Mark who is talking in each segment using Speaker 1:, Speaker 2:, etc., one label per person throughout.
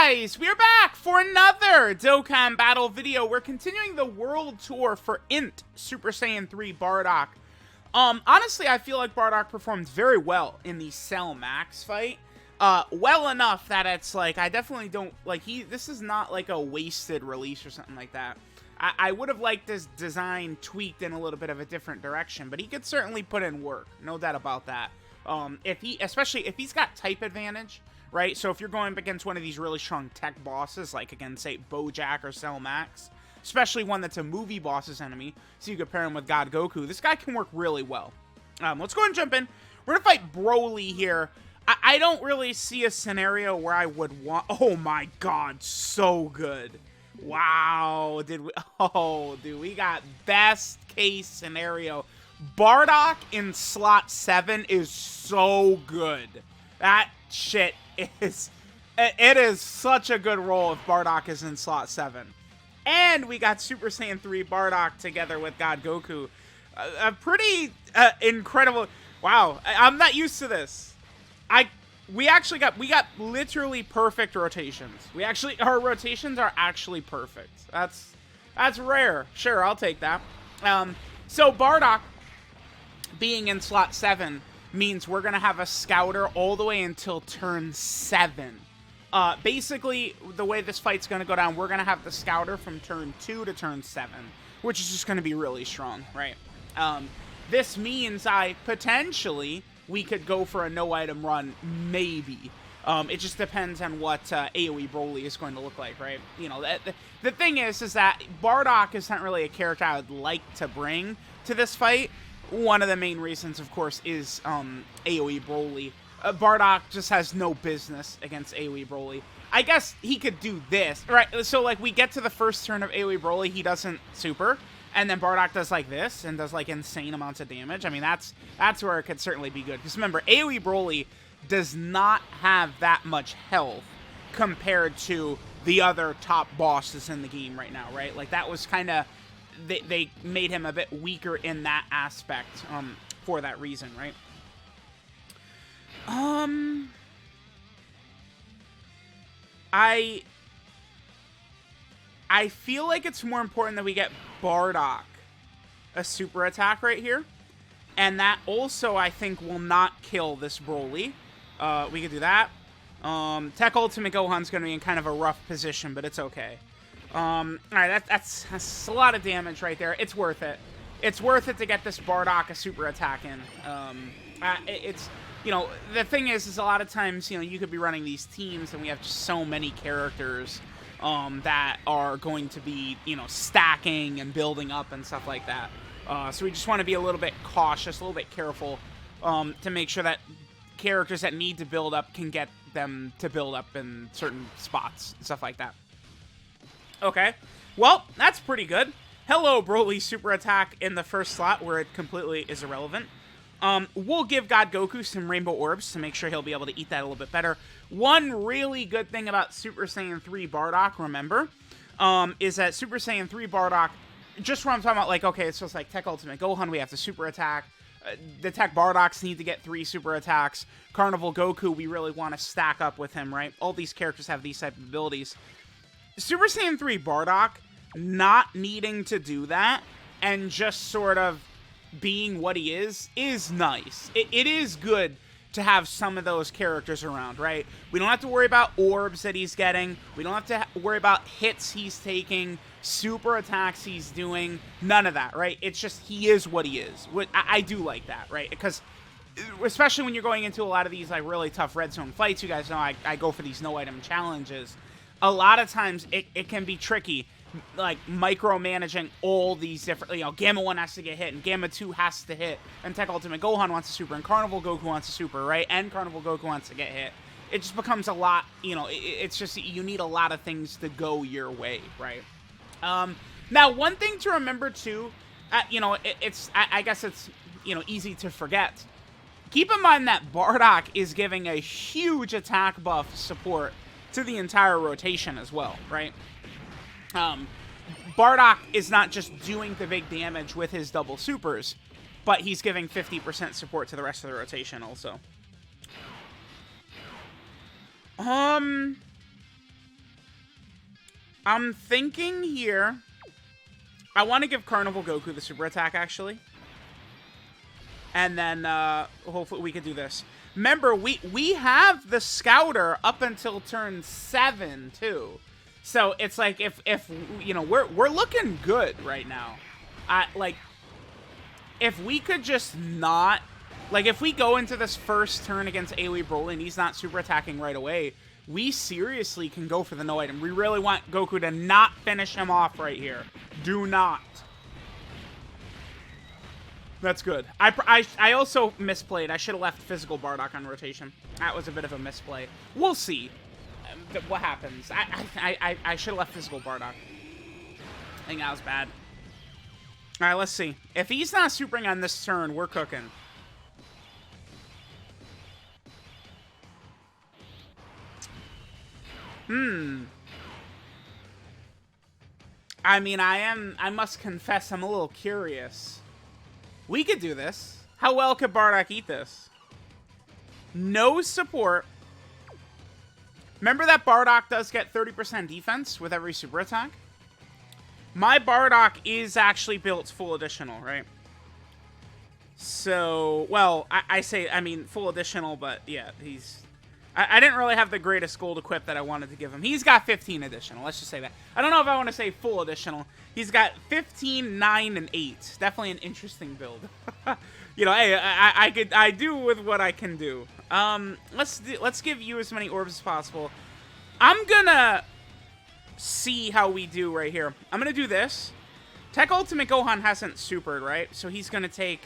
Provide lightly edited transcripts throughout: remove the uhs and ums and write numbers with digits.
Speaker 1: guys, we are back for another Dokkan battle video. We're continuing the world tour for INT Super Saiyan 3 BARDOCK. Honestly, I feel like BARDOCK performed very well in the Cell Max fight. Well enough that it's like, I definitely don't, like, this is not like a wasted release or something like that. I would have liked this design tweaked in a little bit of a different direction, but he could certainly put in work, no doubt about that. Especially if he's got type advantage, right? So if you're going up against one of these really strong tech bosses, like against, say, BoJack or Cell Max, especially one that's a movie boss's enemy, so you could pair him with God Goku, this guy can work really well. Let's go ahead and jump in. We're gonna fight BROLY here. I don't really see a scenario where I would want... Oh my god, so good. Wow, dude, we got best case scenario. BARDOCK in slot 7 is so good. That shit is... It is such a good roll if BARDOCK is in slot 7. And we got Super Saiyan 3 BARDOCK together with God Goku. A pretty incredible... Wow, I'm not used to this. We got literally perfect rotations. Our rotations are actually perfect. That's rare. Sure, I'll take that. So BARDOCK being in slot 7 means we're gonna have a scouter all the way until turn 7. Basically, the way this fight's gonna go down, we're gonna have the scouter from turn 2 to turn 7, which is just gonna be really strong, right? This means we could go for a no-item run, maybe. It just depends on what AoE BROLY is going to look like, right? You know, the thing is that BARDOCK is not really a character I would like to bring to this fight. One of the main reasons, of course, is AoE BROLY. BARDOCK just has no business against AoE BROLY. I guess he could do this, right? So, like, we get to the first turn of AoE BROLY, he doesn't super. And then BARDOCK does like this, and does like insane amounts of damage. I mean, that's where it could certainly be good. Because remember, AoE BROLY does not have that much health compared to the other top bosses in the game right now, right? Like, that was kind of... They made him a bit weaker in that aspect for that reason, right? I feel like it's more important that we get BARDOCK a super attack right here. And that also, I think, will not kill this BROLY. We could do that. Tech Ultimate Gohan's going to be in kind of a rough position, but it's okay. Alright, that's a lot of damage right there. It's worth it. It's worth it to get this BARDOCK a super attack in. It's... You know, the thing is a lot of times, you know, you could be running these teams and we have just so many characters that are going to be, you know, stacking and building up and stuff like that. So we just want to be a little bit cautious, a little bit careful to make sure that characters that need to build up can get them to build up in certain spots and stuff like that. Okay, well, that's pretty good. Hello, BROLY super attack in the first slot where it completely is irrelevant. We'll give God Goku some Rainbow Orbs to make sure he'll be able to eat that a little bit better. One really good thing about Super Saiyan 3 BARDOCK, remember, is that Super Saiyan 3 BARDOCK, just what I'm talking about, like, okay, it's just like Tech Ultimate Gohan, we have to super attack. The Tech BARDOCKs need to get 3 super attacks. Carnival Goku, we really want to stack up with him, right? All these characters have these type of abilities. Super Saiyan 3 BARDOCK not needing to do that and just sort of being what he is nice. It is good to have some of those characters around, right? We don't have to worry about orbs that he's getting. We don't have to worry about hits he's taking, super attacks he's doing. None of that, right? It's just he is what he is. I do like that, right? Because especially when you're going into a lot of these like really tough red zone fights, you guys know I go for these no-item challenges. A lot of times it can be tricky, like micromanaging all these different, you know, Gamma 1 has to get hit and Gamma 2 has to hit and Tech Ultimate Gohan wants to super and Carnival Goku wants to super, right? And Carnival Goku wants to get hit. It just becomes a lot, you know, it's just, you need a lot of things to go your way, right? Now, one thing to remember too, you know, I guess it's, you know, easy to forget. Keep in mind that BARDOCK is giving a huge attack buff support to the entire rotation as well, right? BARDOCK is not just doing the big damage with his double supers, but he's giving 50% support to the rest of the rotation also. I'm thinking here, I want to give Carnival Goku the super attack, actually. And then, hopefully we could do this. Remember, we have the Scouter up until turn 7, too. So, it's like, if you know, we're looking good right now. Like, if we could just not... Like, if we go into this first turn against AoE BROLY and he's not super attacking right away, we seriously can go for the no item. We really want Goku to not finish him off right here. Do not. That's good. I also misplayed. I should have left physical Bardock on rotation. That was a bit of a misplay. We'll see what happens. I should have left physical Bardock. I think that was bad. All right, let's see. If he's not supering on this turn, we're cooking. I mean, I must confess, I'm a little curious. We could do this. How well could Bardock eat this? No support. Remember that Bardock does get 30% defense with every super attack? My Bardock is actually built full additional, right? So, well, I mean, full additional, but yeah, he's... I didn't really have the greatest gold equip that I wanted to give him. He's got 15 additional. Let's just say that. I don't know if I want to say full additional. He's got 15, 9, and 8. Definitely an interesting build. You know, hey, I do with what I can do. Let's give you as many orbs as possible. I'm gonna see how we do right here. I'm gonna do this. Tech Ultimate Gohan hasn't supered, right? So he's gonna take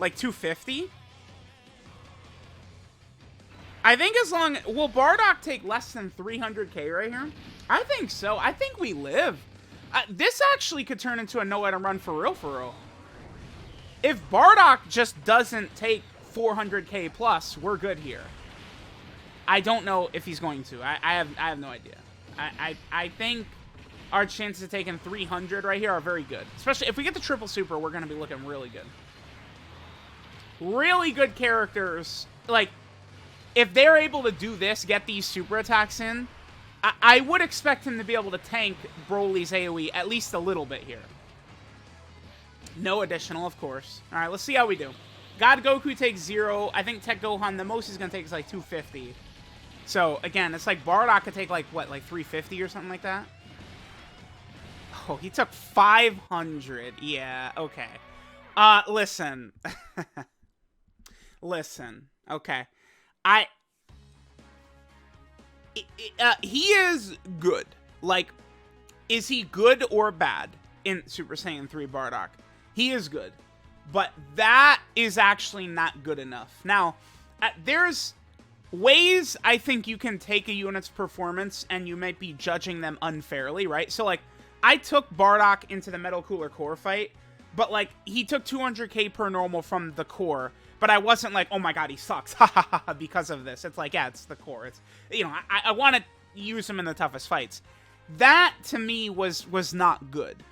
Speaker 1: like 250. I think as long... Will Bardock take less than 300k right here? I think so. I think we live. This actually could turn into a no-item run for real, for real. If Bardock just doesn't take 400k plus, we're good here. I don't know if he's going to. I have no idea. I think our chances of taking 300 right here are very good. Especially if we get the triple super, we're going to be looking really good. Really good characters. Like... If they're able to do this, get these super attacks in, I would expect him to be able to tank Broly's AoE at least a little bit here. No additional, of course. All right, let's see how we do. God Goku takes 0. I think Tech Gohan, the most he's going to take is like 250. So, again, it's like Bardock could take like, what, like 350 or something like that? Oh, he took 500. Yeah, okay. Listen. Listen. Okay. He is good. Like, is he good or bad in Super Saiyan 3 Bardock? He is good. But that is actually not good enough. Now, there's ways I think you can take a unit's performance and you might be judging them unfairly, right? So, like, I took Bardock into the Metal Cooler core fight, but, like, he took 200k per normal from the core. But I wasn't like, oh my god, he sucks, because of this. It's like, yeah, it's the core. It's, you know, I want to use him in the toughest fights. That, to me, was not good.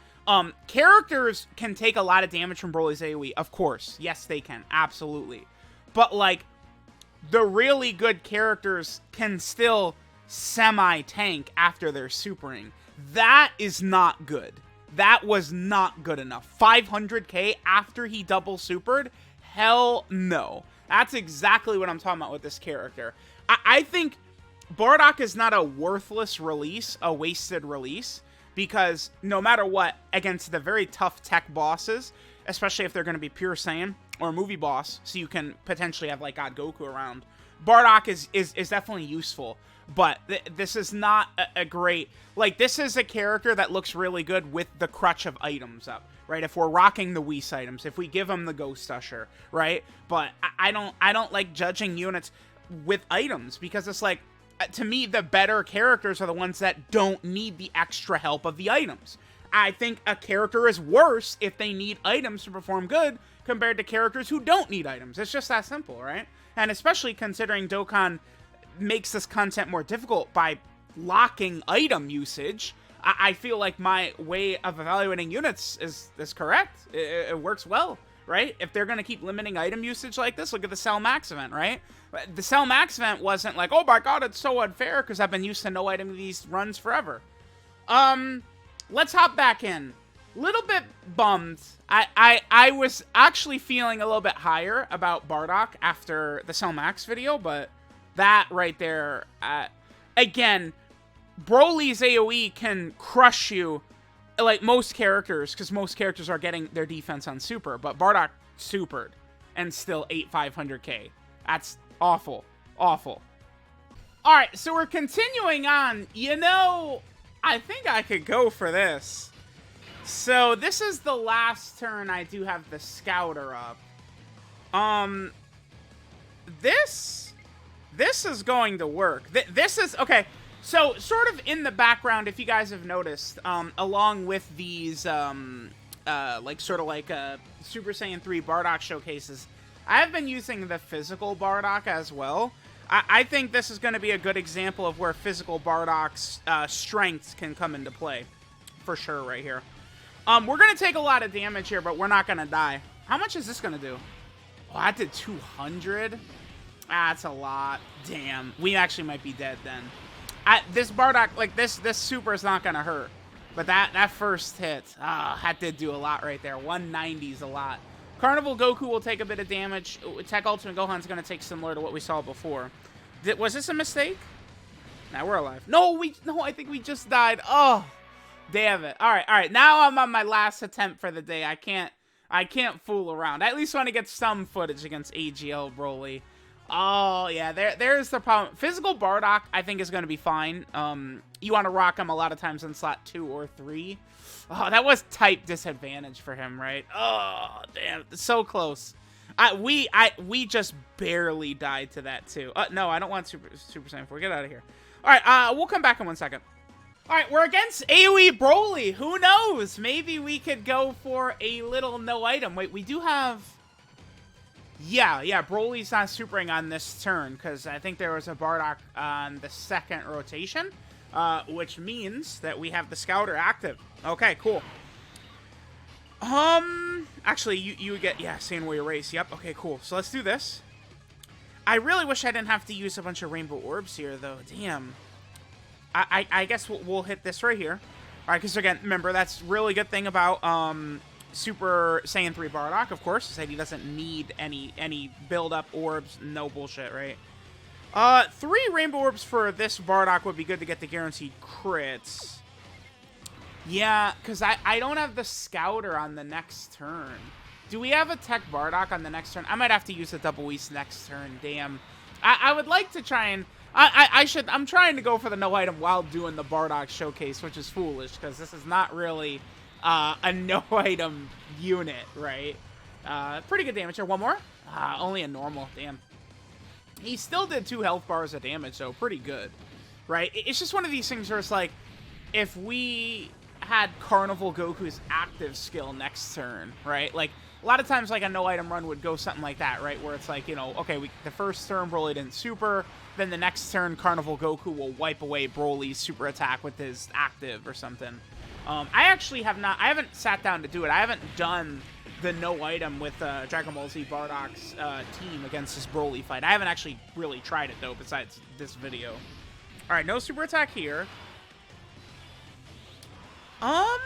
Speaker 1: Characters can take a lot of damage from Broly's AoE, of course. Yes, they can, absolutely. But, like, the really good characters can still semi-tank after they're supering. That is not good. That was not good enough. 500k after he double supered? Hell no. That's exactly what I'm talking about with this character. I think Bardock is not a worthless release, a wasted release, because no matter what, against the very tough tech bosses, especially if they're going to be pure Saiyan or a movie boss, so you can potentially have like God Goku around, Bardock is definitely useful. But this is not a great... Like, this is a character that looks really good with the crutch of items up, right? If we're rocking the Whis items, if we give him the Ghost Usher, right? But I don't like judging units with items, because it's like, to me, the better characters are the ones that don't need the extra help of the items. I think a character is worse if they need items to perform good compared to characters who don't need items. It's just that simple, right? And especially considering Dokkan makes this content more difficult by locking item usage, I feel like my way of evaluating units is correct. It works well, right? If they're going to keep limiting item usage like this, look at the Cell Max event, right? The Cell Max event wasn't like, oh my god, it's so unfair because I've been used to no item these runs forever. Let's hop back in. Little bit bummed. I was actually feeling a little bit higher about Bardock after the Cell Max video, but that right there, again, Broly's AoE can crush you like most characters, because most characters are getting their defense on super, but Bardock supered and still 500k. That's awful. Awful. Alright, so we're continuing on. You know, I think I could go for this. So this is the last turn I do have the Scouter up. This is going to work. This is, okay, so sort of in the background, if you guys have noticed, along with these, Super Saiyan 3 Bardock showcases, I have been using the physical Bardock as well. I think this is going to be a good example of where physical Bardock's strengths can come into play. For sure, right here. We're going to take a lot of damage here, but we're not going to die. How much is this going to do? Oh, that did 200? That's a lot. Damn. We actually might be dead then. This Bardock, like, this super is not going to hurt. But that first hit, that did do a lot right there. 190 is a lot. Carnival Goku will take a bit of damage. Tech Ultimate Gohan's going to take similar to what we saw before. Was this a mistake? Nah, we're alive. No, I think we just died. Oh, damn it. All right. Now I'm on my last attempt for the day. I can't fool around. I at least want to get some footage against AGL Broly. Oh, yeah, there's the problem. Physical Bardock, I think, is going to be fine. You want to rock him a lot of times in slot 2 or 3. Oh, that was type disadvantage for him, right? Oh, damn, so close. We just barely died to that, too. No, I don't want Super Saiyan 4. Get out of here. All right, we'll come back in 1 second. All right, we're against AoE Broly. Who knows? Maybe we could go for a little no item. Wait, we do have... Yeah, Broly's not supering on this turn, because I think there was a Bardock on the second rotation, which means that we have the Scouter active. Okay, cool. Actually, you get, yeah, Saiyan Warrior Race. Yep, okay, cool. So let's do this. I really wish I didn't have to use a bunch of Rainbow Orbs here, though. Damn. I guess we'll hit this right here. All right, because, again, remember, that's really good thing about, Super Saiyan 3 Bardock, of course, is that he doesn't need any build-up orbs. No bullshit, right? 3 Rainbow Orbs for this Bardock would be good to get the guaranteed crits. Yeah, because I don't have the Scouter on the next turn. Do we have a Tech Bardock on the next turn? I might have to use a Double East next turn. Damn. I would like to try and... I'm trying to go for the no item while doing the Bardock showcase, which is foolish, because this is not really... a no-item unit, right? Pretty good damage there. One more? Only a normal. Damn. He still did 2 health bars of damage, so pretty good, right? It's just one of these things where it's like, if we had Carnival Goku's active skill next turn, right? Like, a lot of times, like, a no-item run would go something like that, right? Where it's like, you know, okay, the first turn Broly didn't super, then the next turn Carnival Goku will wipe away Broly's super attack with his active or something. I actually I haven't sat down to do it. I haven't done the no item with Dragon Ball Z Bardock's team against this Broly fight. I haven't actually really tried it, though, besides this video. All right, no super attack here. I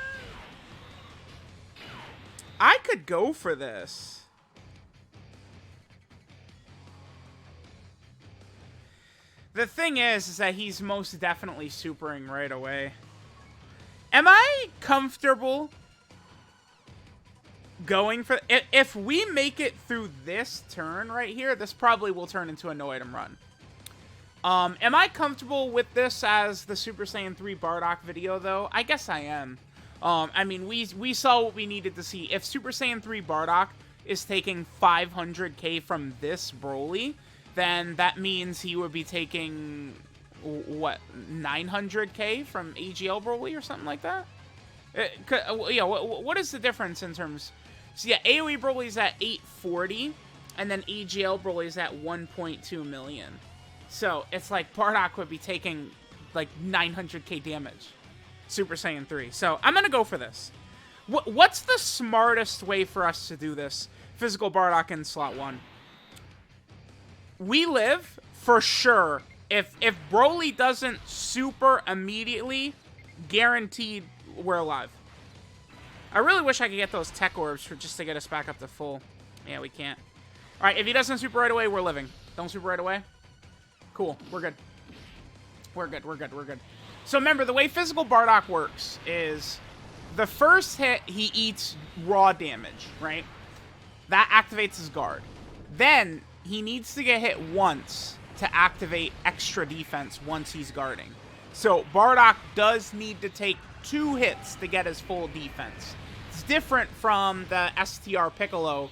Speaker 1: could go for this. The thing is that he's most definitely supering right away. Am I comfortable going for... If we make it through this turn right here, this probably will turn into a no-item run. Am I comfortable with this as the Super Saiyan 3 Bardock video, though? I guess I am. I mean, we saw what we needed to see. If Super Saiyan 3 Bardock is taking 500k from this Broly, then that means he would be taking... what, 900k from AGL Broly or something like that? Yeah, what is the difference in terms... So yeah, AoE Broly's at 840, and then AGL Broly's at 1.2 million. So it's like Bardock would be taking like 900k damage. Super Saiyan 3. So I'm gonna go for this. What's the smartest way for us to do this? Physical Bardock in slot 1. We live for sure. If Broly doesn't super immediately, guaranteed we're alive. I really wish I could get those tech orbs for just to get us back up to full. Yeah, we can't. All right, if he doesn't super right away, we're living. Don't super right away. Cool, we're good. We're good, we're good, we're good. So remember, the way physical Bardock works is the first hit, he eats raw damage, right? That activates his guard. Then he needs to get hit once to activate extra defense once he's guarding. So Bardock does need to take 2 hits to get his full defense. It's different from the STR Piccolo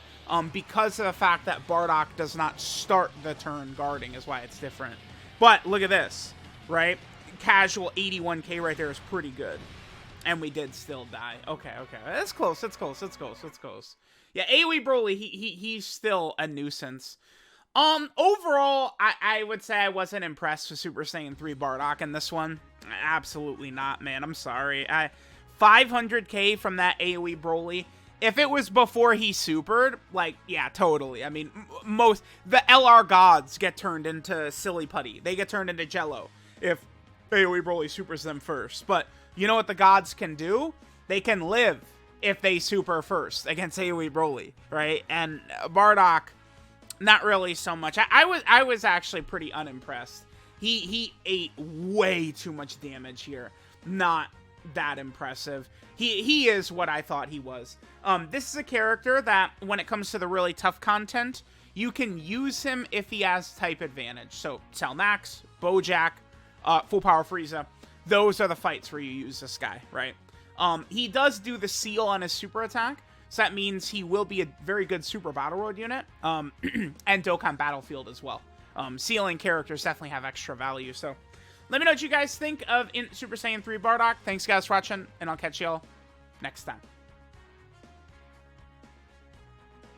Speaker 1: because of the fact that Bardock does not start the turn guarding is why it's different. But look at this, right? Casual 81k right there is pretty good. And we did still die. Okay, okay. That's close, that's close, that's close, that's close. Yeah, AoE Broly, he's still a nuisance. Overall, I would say I wasn't impressed with Super Saiyan 3 Bardock in this one. Absolutely not, man. I'm sorry. 500k from that AoE Broly. If it was before he supered, like, yeah, totally. I mean, the LR gods get turned into silly putty. They get turned into jello if AoE Broly supers them first. But you know what the gods can do? They can live if they super first against AoE Broly, right? And Bardock, not really so much. I was actually pretty unimpressed. He ate way too much damage here. Not that impressive. He is what I thought he was. This is a character that, when it comes to the really tough content, you can use him if he has type advantage. So, Cell Max, Bojack, Full Power Frieza, those are the fights where you use this guy, right? He does do the seal on his super attack, so that means he will be a very good Super Battle Road unit, and Dokkan Battlefield as well. Sealing characters definitely have extra value, so let me know what you guys think of INT Super Saiyan 3 Bardock. Thanks guys for watching, and I'll catch y'all next time.